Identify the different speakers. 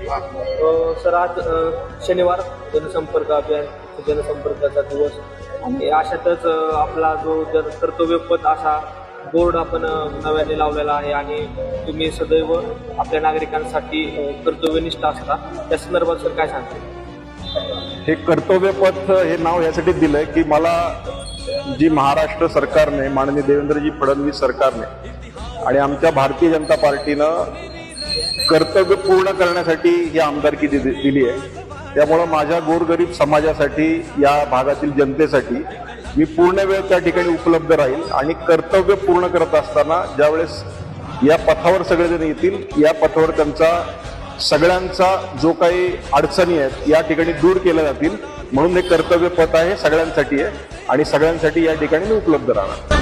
Speaker 1: Sir आज शनिवार जनसंपर्क अभियान जनसंपर्काचा दिवस आणि अशातच आपला जो कर्तव्यपथ असा बोर्ड आपण नव्याने लावलेला आहे आणि तुम्ही सदैव आपल्या नागरिकांसाठी कर्तव्यनिष्ठ असता त्या संदर्भात सर काय सांगते?
Speaker 2: हे कर्तव्यपथ हे नाव यासाठी दिलंय की मला जी महाराष्ट्र सरकारने माननीय देवेंद्रजी फडणवीस सरकारने आणि आमच्या भारतीय जनता पार्टीनं कर्तव्य पूर्ण करण्यासाठी ही आमदारकी दिली आहे. त्यामुळं माझ्या गोरगरीब समाजासाठी या भागातील जनतेसाठी मी पूर्ण वेळ त्या ठिकाणी उपलब्ध राहील आणि कर्तव्य पूर्ण करत असताना ज्यावेळेस या पथावर सगळेजण येतील या पथावर त्यांचा सगळ्यांचा जो काही अडचणी आहेत या ठिकाणी दूर केल्या जातील म्हणून हे कर्तव्य पथ आहे सगळ्यांसाठी आहे आणि सगळ्यांसाठी या ठिकाणी मी उपलब्ध राहणार.